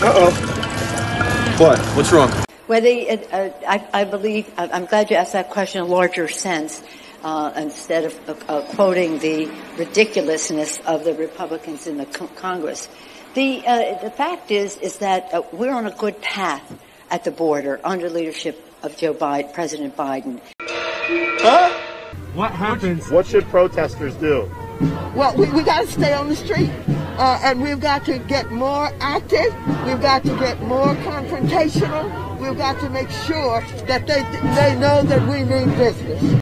Uh-oh. What? What's wrong? Well, I believe, I'm glad you asked that question in a larger sense, instead of quoting the ridiculousness of the Republicans in the Congress. The fact is that we're on a good path at the border under leadership of President Biden. Huh? What happens? What should protesters do? Well, we got to stay on the street, and we've got to get more active. We've got to get more confrontational. We've got to make sure that they know that we mean business.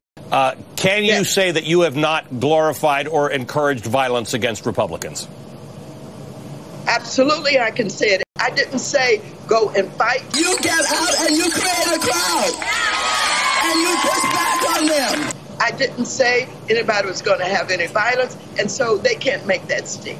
Can you say that you have not glorified or encouraged violence against Republicans? Absolutely, I can say it. I didn't say go and fight. You get out and you create a crowd, and you push back on them. I didn't say anybody was going to have any violence, and so they can't make that stick.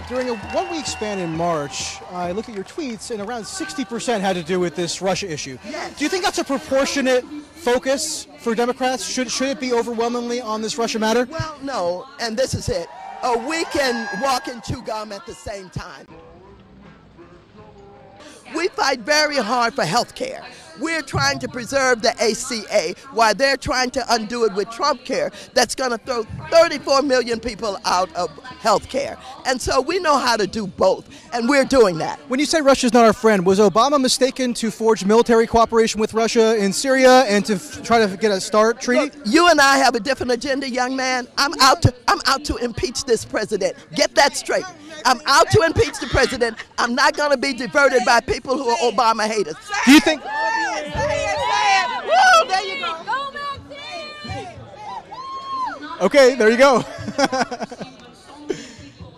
During a one-week span in March, I looked at your tweets, and around 60% had to do with this Russia issue. Yes. Do you think that's a proportionate focus for Democrats? Should it be overwhelmingly on this Russia matter? Well, no, and this is it. We can walk and chew gum at the same time. We fight very hard for health care. We're trying to preserve the ACA while they're trying to undo it with Trump care that's going to throw 34 million people out of health care. And so we know how to do both, and we're doing that. When you say Russia's not our friend, was Obama mistaken to forge military cooperation with Russia in Syria and to try to get a START treaty? Look, you and I have a different agenda, young man. I'm out to impeach this president. Get that straight. I'm out to impeach the president. I'm not going to be diverted by people who are Obama haters. Do you think... Woo, there you go. Okay, there you go.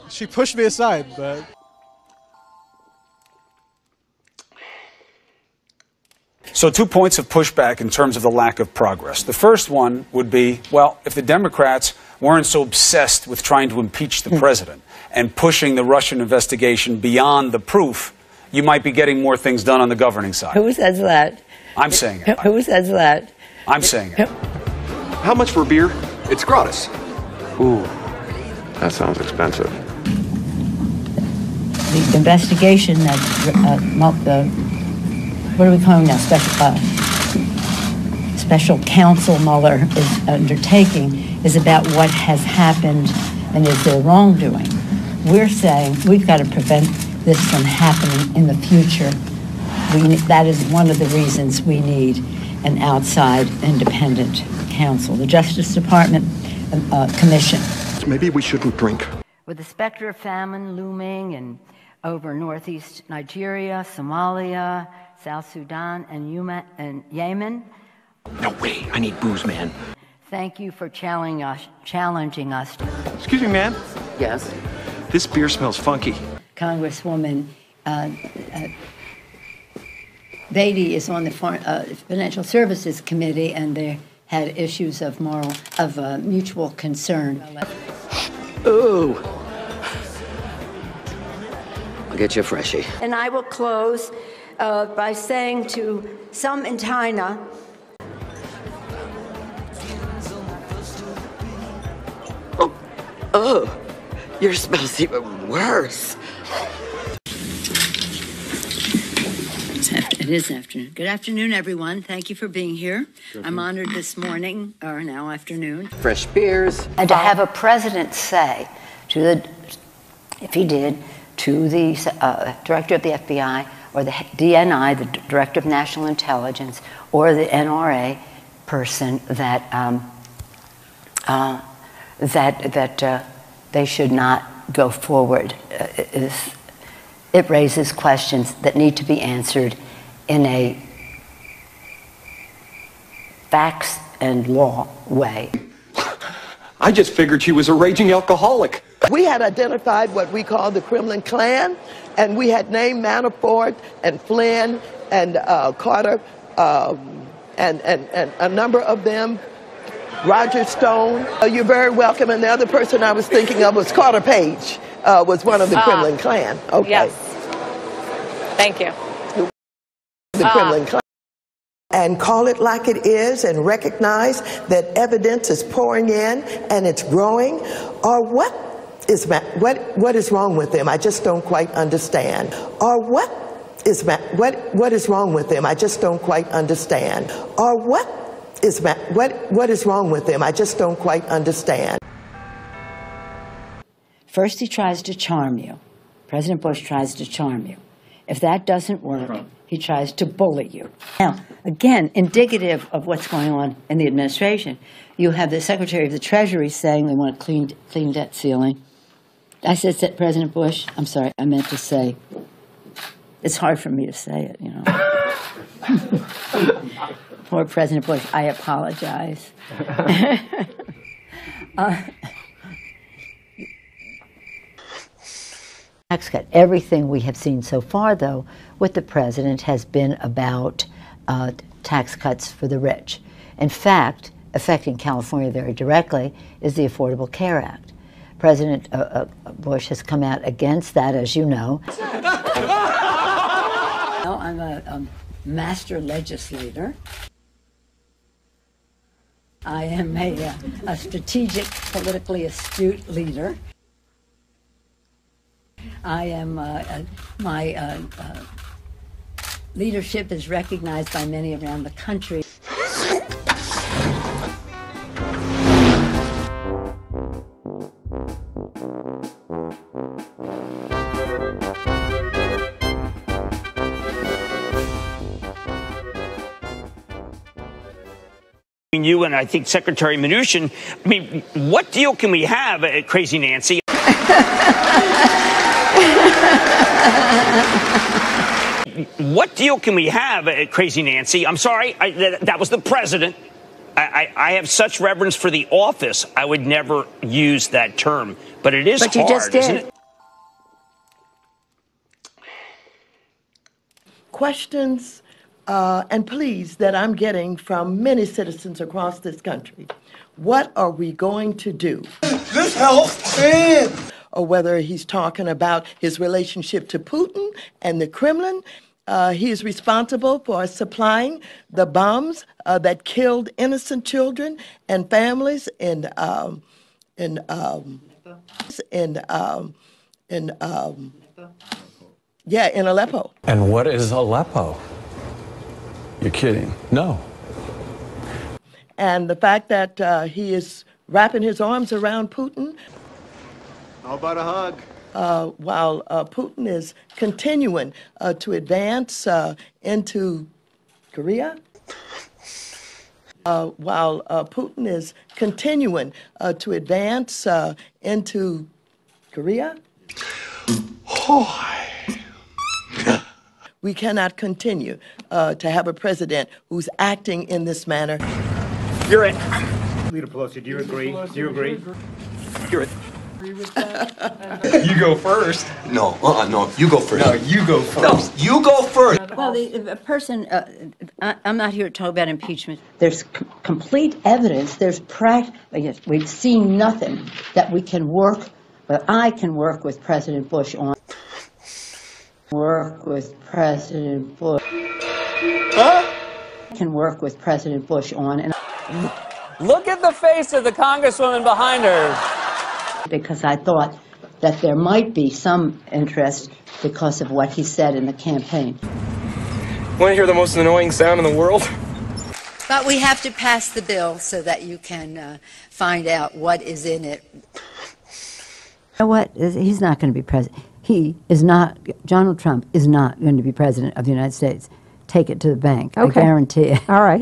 She pushed me aside, but... So 2 points of pushback in terms of the lack of progress. The first one would be, well, if the Democrats weren't so obsessed with trying to impeach the president and pushing the Russian investigation beyond the proof, you might be getting more things done on the governing side. Who says that? I'm saying it. Who says that? I'm saying it. How much for a beer? It's gratis. Ooh, that sounds expensive. The investigation that what are we calling now? Special counsel Mueller is undertaking is about what has happened and is there wrongdoing. We're saying we've got to prevent this from happening in the future. That is one of the reasons we need an outside independent counsel. The Justice Department Commission. Maybe we shouldn't drink. With the specter of famine looming and over northeast Nigeria, Somalia, South Sudan, and Yemen. No way. I need booze, man. Thank you for challenging us. Excuse me, ma'am. Yes. This beer smells funky. Congresswoman Beatty is on the Financial Services Committee, and they had issues of mutual concern. Ooh. I'll get you a freshie. And I will close by saying to some in China, oh, your smell's even worse. It is afternoon. Good afternoon, everyone. Thank you for being here. I'm honored this morning, or now afternoon. Fresh beers. And to have a president say to the, if he did, to the director of the FBI or the DNI, the director of national intelligence, or the NRA person that they should not go forward. It raises questions that need to be answered in a facts and law way. I just figured she was a raging alcoholic. We had identified what we call the Kremlin clan, and we had named Manafort and Flynn and Carter and a number of them, Roger Stone. You're very welcome. And the other person I was thinking of was Carter Page, was one of the Kremlin clan. Okay. Yes. Thank you. The Kremlin clan. And call it like it is and recognize that evidence is pouring in and it's growing, or what what is wrong with them? I just don't quite understand. Or what is wrong with them? I just don't quite understand. Or what is wrong with them? I just don't quite understand. First, he tries to charm you. President Bush tries to charm you. If that doesn't work, he tries to bully you. Now, again, indicative of what's going on in the administration, you have the Secretary of the Treasury saying they want a clean debt ceiling. I said President Bush. I'm sorry, I meant to say. It's hard for me to say it, you know. Poor President Bush, I apologize. Tax cut. Everything we have seen so far, though, with the president has been about tax cuts for the rich. In fact, affecting California very directly is the Affordable Care Act. President Bush has come out against that, as you know. I'm a master legislator. I am a strategic, politically astute leader. I am, my leadership is recognized by many around the country. You and I think Secretary Mnuchin, I mean, what deal can we have at Crazy Nancy? What deal can we have at Crazy Nancy? I'm sorry, that was the president. I have such reverence for the office, I would never use that term. But it is hard, you just did. Isn't it? Questions and pleas that I'm getting from many citizens across this country. What are we going to do? This helps, man. Or whether he's talking about his relationship to Putin and the Kremlin. He is responsible for supplying the bombs that killed innocent children and families in Aleppo. And what is Aleppo? You're kidding. No. And the fact that he is wrapping his arms around Putin. How about a hug? While Putin is continuing to advance into Korea. While Putin is continuing to advance into Korea. We cannot continue to have a president who's acting in this manner. You're it. Leader Pelosi, do you agree? Do you agree? You're it. You go first. No, no, you go first. No, you go first. No, you go first. Well, the person, I'm not here to talk about impeachment. There's complete evidence. There's yes, we've seen nothing that we can work, but I can work with President Bush on. Work with President Bush. Huh? I can work with President Bush on. And look at the face of the Congresswoman behind her. Because I thought that there might be some interest because of what he said in the campaign. Want to hear the most annoying sound in the world? But we have to pass the bill so that you can find out what is in it. You know what? He's not going to be president. He is not, Donald Trump is not going to be president of the United States. Take it to the bank. Okay. I guarantee it. All right.